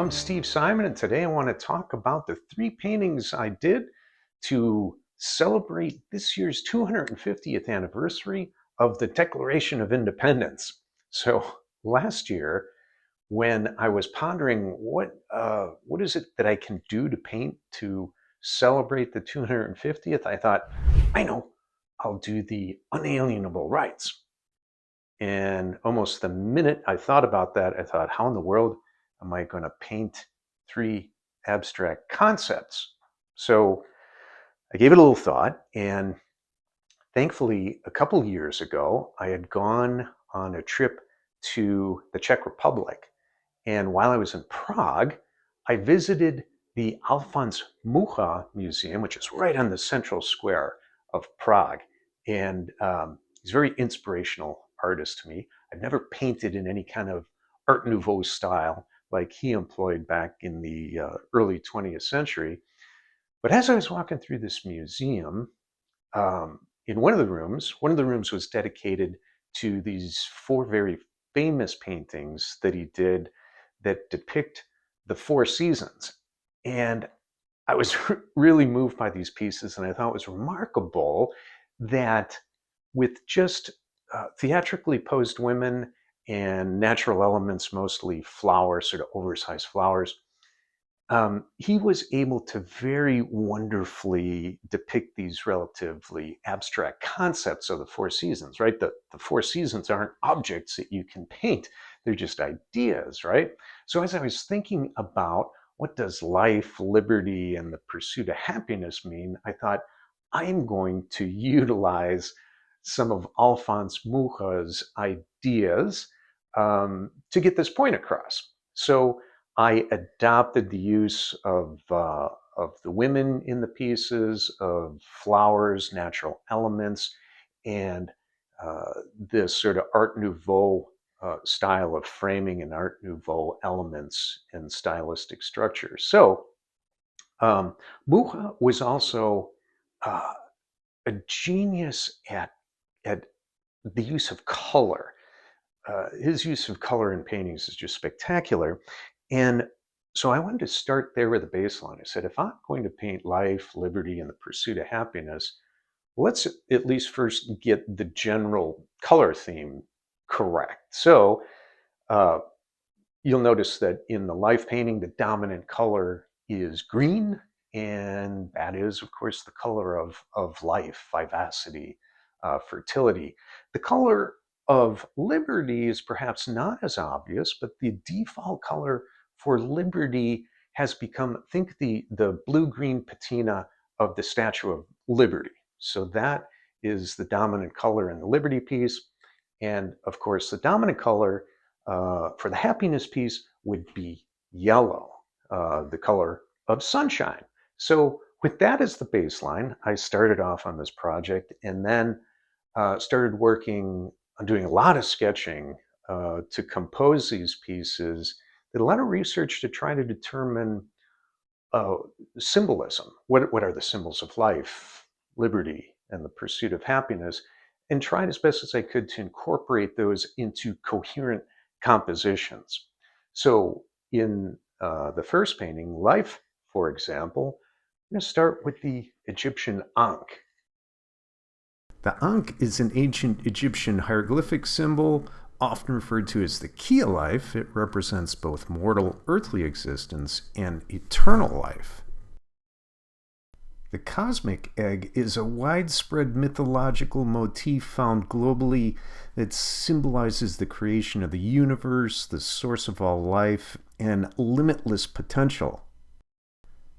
I'm Steve Simon, and today I want to talk about the three paintings I did to celebrate this year's 250th anniversary of the Declaration of Independence. So last year, when I was pondering what is it that I can do to paint to celebrate the 250th, I thought, I know, I'll do the Unalienable Rights. And almost the minute I thought about that, I thought, how in the world am I going to paint three abstract concepts? So I gave it a little thought, and thankfully, a couple years ago, I had gone on a trip to the Czech Republic. And while I was in Prague, I visited the Alphonse Mucha Museum, which is right on the central square of Prague. And he's a very inspirational artist to me. I've never painted in any kind of Art Nouveau style like he employed back in the early 20th century. But as I was walking through this museum, in one of the rooms was dedicated to these four very famous paintings that he did that depict the four seasons. And I was really moved by these pieces, and I thought it was remarkable that with just theatrically posed women and natural elements, mostly flowers, sort of oversized flowers, he was able to very wonderfully depict these relatively abstract concepts of the four seasons, right? The four seasons aren't objects that you can paint. They're just ideas, right? So as I was thinking about what does life, liberty, and the pursuit of happiness mean, I thought, I'm going to utilize some of Alphonse Mucha's ideas to get this point across. So I adopted the use of the women in the pieces, of flowers, natural elements, and this sort of Art Nouveau style of framing and Art Nouveau elements and stylistic structures. So Mucha was also a genius at the use of color. His use of color in paintings is just spectacular. And so I wanted to start there with a baseline. I said, if I'm going to paint life, liberty, and the pursuit of happiness, let's at least first get the general color theme correct. So you'll notice that in the life painting, the dominant color is green, and that is, of course, the color of life, vivacity, fertility. The color of liberty is perhaps not as obvious, but the default color for liberty has become, think the blue-green patina of the Statue of Liberty. So that is the dominant color in the liberty piece. And of course, the dominant color for the happiness piece would be yellow, the color of sunshine. So with that as the baseline, I started off on this project, and then started working on doing a lot of sketching to compose these pieces. Did a lot of research to try to determine symbolism. What are the symbols of life, liberty, and the pursuit of happiness? And tried as best as I could to incorporate those into coherent compositions. So in the first painting, Life, for example, I'm going to start with the Egyptian Ankh. The Ankh is an ancient Egyptian hieroglyphic symbol, often referred to as the key of life. It represents both mortal, earthly existence and eternal life. The cosmic egg is a widespread mythological motif found globally that symbolizes the creation of the universe, the source of all life, and limitless potential.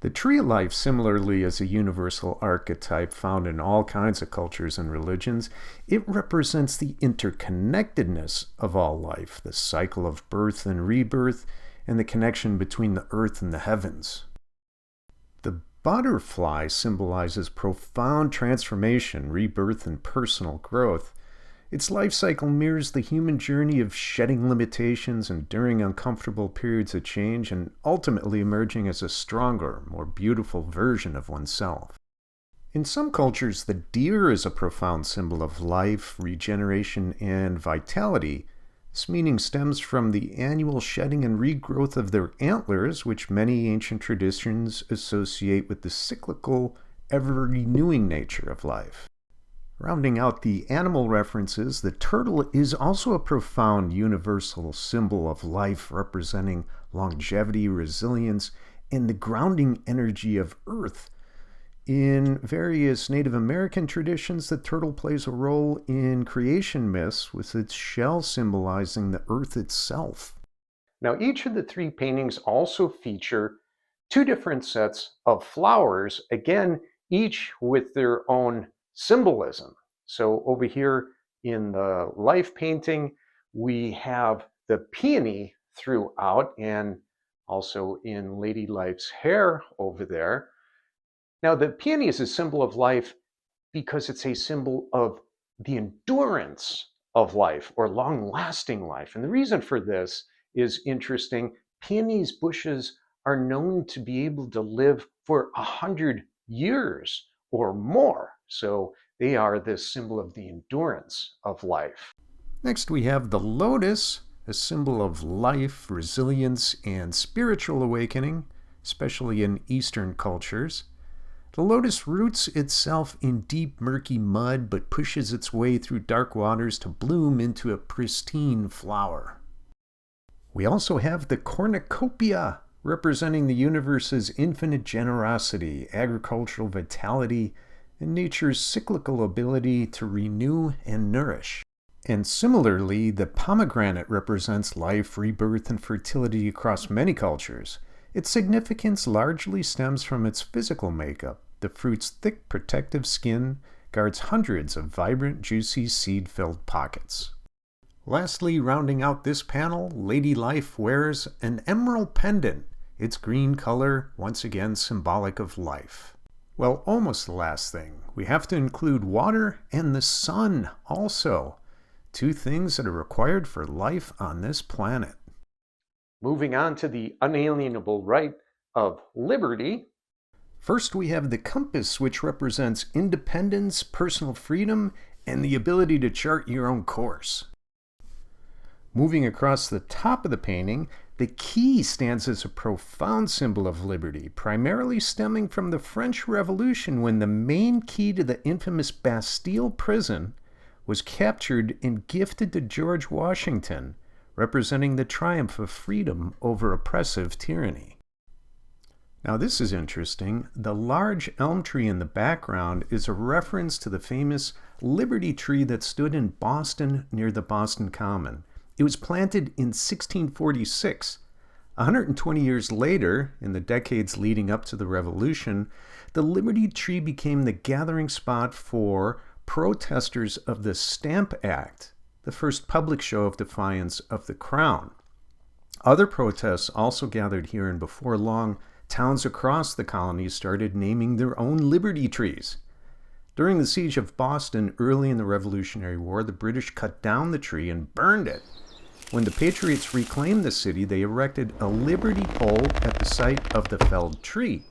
The tree of life, similarly, is a universal archetype found in all kinds of cultures and religions. It represents the interconnectedness of all life, the cycle of birth and rebirth, and the connection between the earth and the heavens. The butterfly symbolizes profound transformation, rebirth, and personal growth. Its life cycle mirrors the human journey of shedding limitations, enduring uncomfortable periods of change, and ultimately emerging as a stronger, more beautiful version of oneself. In some cultures, the deer is a profound symbol of life, regeneration, and vitality. This meaning stems from the annual shedding and regrowth of their antlers, which many ancient traditions associate with the cyclical, ever-renewing nature of life. Rounding out the animal references, the turtle is also a profound universal symbol of life, representing longevity, resilience, and the grounding energy of Earth. In various Native American traditions, the turtle plays a role in creation myths, with its shell symbolizing the earth itself. Now, each of the three paintings also feature two different sets of flowers, again, each with their own symbolism. So over here in the life painting, we have the peony throughout, and also in Lady Life's hair over there. Now, the peony is a symbol of life because it's a symbol of the endurance of life, or long-lasting life. And the reason for this is interesting. Peonies bushes are known to be able to live for 100 years or more. So they are this symbol of the endurance of life. Next, we have the lotus, a symbol of life, resilience, and spiritual awakening, especially in Eastern cultures. The lotus roots itself in deep, murky mud, but pushes its way through dark waters to bloom into a pristine flower. We also have the cornucopia, representing the universe's infinite generosity, agricultural vitality, and nature's cyclical ability to renew and nourish. And similarly, the pomegranate represents life, rebirth, and fertility across many cultures. Its significance largely stems from its physical makeup. The fruit's thick, protective skin guards hundreds of vibrant, juicy, seed-filled pockets. Lastly, rounding out this panel, Lady Life wears an emerald pendant, its green color once again symbolic of life. Well, almost the last thing. We have to include water and the sun also, two things that are required for life on this planet. Moving on to the unalienable right of liberty. First, we have the compass, which represents independence, personal freedom, and the ability to chart your own course. Moving across the top of the painting, the key stands as a profound symbol of liberty, primarily stemming from the French Revolution, when the main key to the infamous Bastille prison was captured and gifted to George Washington, representing the triumph of freedom over oppressive tyranny. Now this is interesting. The large elm tree in the background is a reference to the famous Liberty Tree that stood in Boston near the Boston Common. It was planted in 1646. 120 years later, in the decades leading up to the Revolution, the Liberty Tree became the gathering spot for protesters of the Stamp Act, the first public show of defiance of the Crown. Other protests also gathered here, and before long, towns across the colonies started naming their own Liberty Trees. During the siege of Boston early in the Revolutionary War, the British cut down the tree and burned it. When the Patriots reclaimed the city, they erected a liberty pole at the site of the felled tree.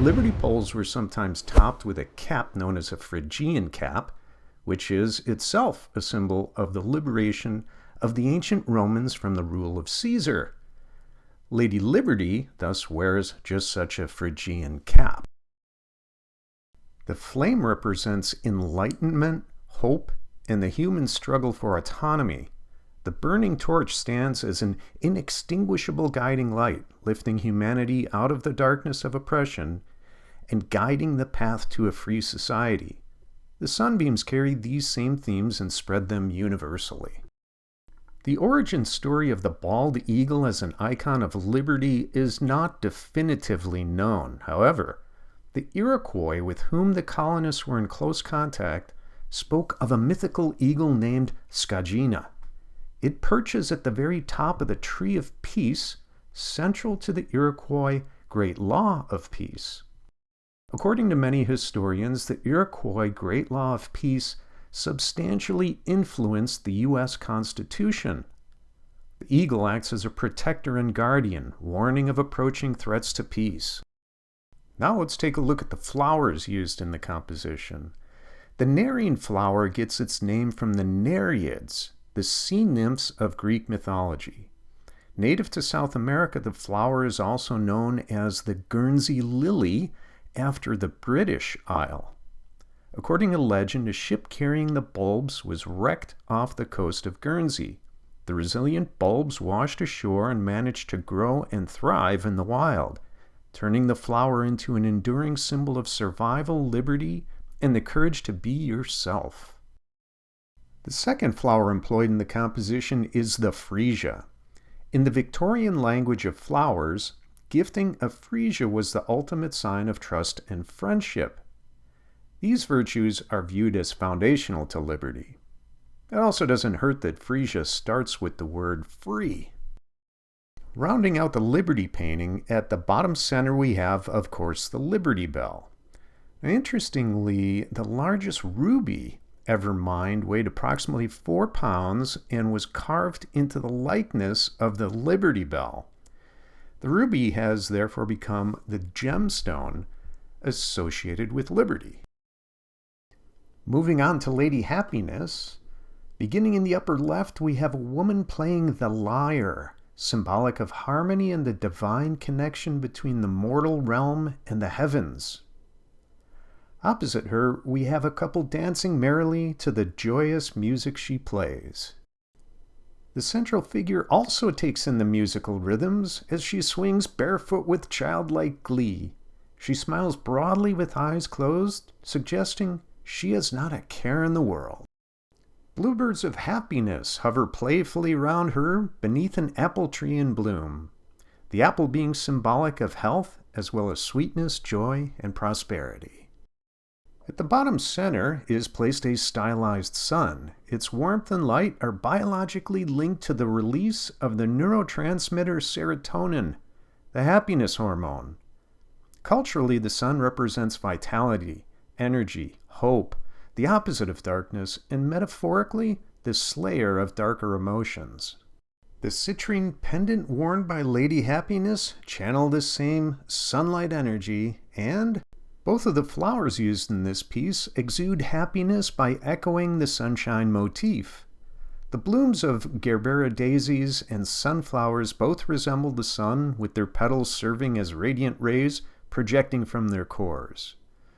Liberty poles were sometimes topped with a cap known as a Phrygian cap, which is itself a symbol of the liberation of the ancient Romans from the rule of Caesar. Lady Liberty thus wears just such a Phrygian cap. The flame represents enlightenment, hope, and the human struggle for autonomy. The burning torch stands as an inextinguishable guiding light, lifting humanity out of the darkness of oppression and guiding the path to a free society. The sunbeams carried these same themes and spread them universally. The origin story of the bald eagle as an icon of liberty is not definitively known. However, the Iroquois, with whom the colonists were in close contact, spoke of a mythical eagle named Skagina. It perches at the very top of the Tree of Peace, central to the Iroquois Great Law of Peace. According to many historians, the Iroquois Great Law of Peace substantially influenced the U.S. Constitution. The eagle acts as a protector and guardian, warning of approaching threats to peace. Now let's take a look at the flowers used in the composition. The nerine flower gets its name from the Nereids, the sea nymphs of Greek mythology. Native to South America, the flower is also known as the Guernsey lily, after the British Isle. According to legend, a ship carrying the bulbs was wrecked off the coast of Guernsey. The resilient bulbs washed ashore and managed to grow and thrive in the wild, turning the flower into an enduring symbol of survival, liberty, and the courage to be yourself. The second flower employed in the composition is the freesia. In the Victorian language of flowers, gifting a freesia was the ultimate sign of trust and friendship. These virtues are viewed as foundational to liberty. It also doesn't hurt that freesia starts with the word free. Rounding out the Liberty painting, at the bottom center we have, of course, the Liberty Bell. Now, interestingly, the largest ruby ever mined weighed approximately 4 pounds and was carved into the likeness of the Liberty Bell. The ruby has therefore become the gemstone associated with liberty. Moving on to Lady Happiness, beginning in the upper left, we have a woman playing the lyre, symbolic of harmony and the divine connection between the mortal realm and the heavens. Opposite her, we have a couple dancing merrily to the joyous music she plays. The central figure also takes in the musical rhythms as she swings barefoot with childlike glee. She smiles broadly with eyes closed, suggesting she has not a care in the world. Bluebirds of happiness hover playfully round her beneath an apple tree in bloom, the apple being symbolic of health as well as sweetness, joy, and prosperity. At the bottom center is placed a stylized sun. Its warmth and light are biologically linked to the release of the neurotransmitter serotonin, the happiness hormone. Culturally, the sun represents vitality, energy, hope, the opposite of darkness, and metaphorically, the slayer of darker emotions. The citrine pendant worn by Lady Happiness channel the same sunlight energy, and both of the flowers used in this piece exude happiness by echoing the sunshine motif. The blooms of Gerber daisies and sunflowers both resemble the sun, with their petals serving as radiant rays projecting from their cores.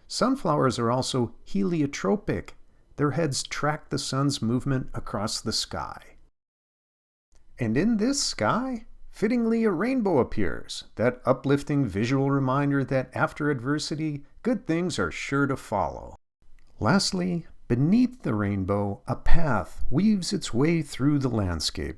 Sunflowers are also heliotropic. Their heads track the sun's movement across the sky. And in this sky, fittingly, a rainbow appears, that uplifting visual reminder that after adversity, good things are sure to follow. Lastly, beneath the rainbow, a path weaves its way through the landscape,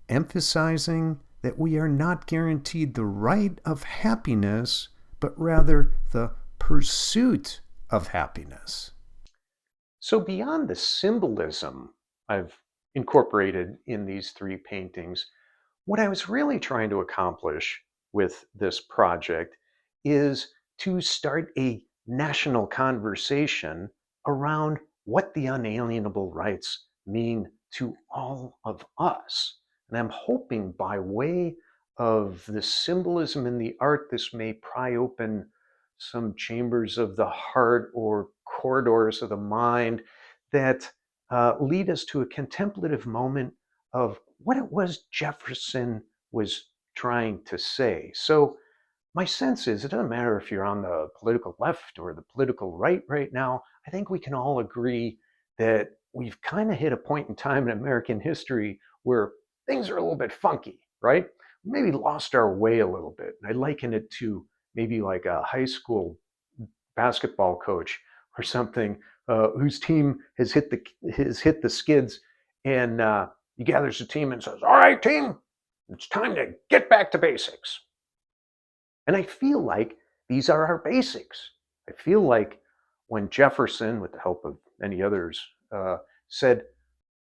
emphasizing that we are not guaranteed the right of happiness, but rather the pursuit of happiness. So beyond the symbolism I've incorporated in these three paintings, what I was really trying to accomplish with this project is to start a national conversation around what the unalienable rights mean to all of us. And I'm hoping by way of the symbolism in the art, this may pry open some chambers of the heart or corridors of the mind that lead us to a contemplative moment of what it was Jefferson was trying to say. So my sense is it doesn't matter if you're on the political left or the political right now. I think we can all agree that we've kind of hit a point in time in American history where things are a little bit funky, right? Maybe lost our way a little bit. I liken it to maybe like a high school basketball coach or something whose team has hit the skids, and he gathers the team and says, "All right, team, it's time to get back to basics." And I feel like these are our basics. I feel like when Jefferson, with the help of many others, said,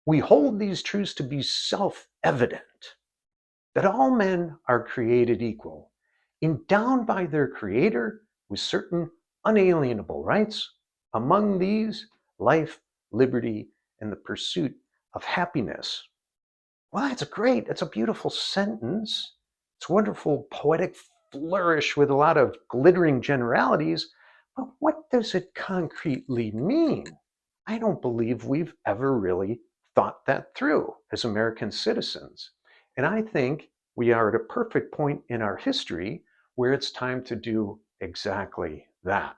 "We hold these truths to be self-evident, that all men are created equal, endowed by their Creator with certain unalienable rights, among these, life, liberty, and the pursuit of happiness." Well, that's great. That's a beautiful sentence. It's a wonderful poetic flourish with a lot of glittering generalities. But what does it concretely mean? I don't believe we've ever really thought that through as American citizens. And I think we are at a perfect point in our history where it's time to do exactly that.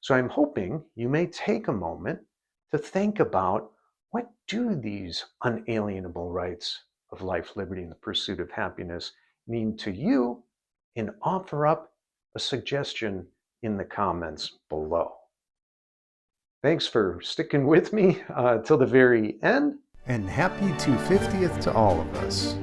So I'm hoping you may take a moment to think about, what do these unalienable rights of life, liberty, and the pursuit of happiness mean to you, and offer up a suggestion in the comments below. Thanks for sticking with me till the very end. And happy 250th to all of us.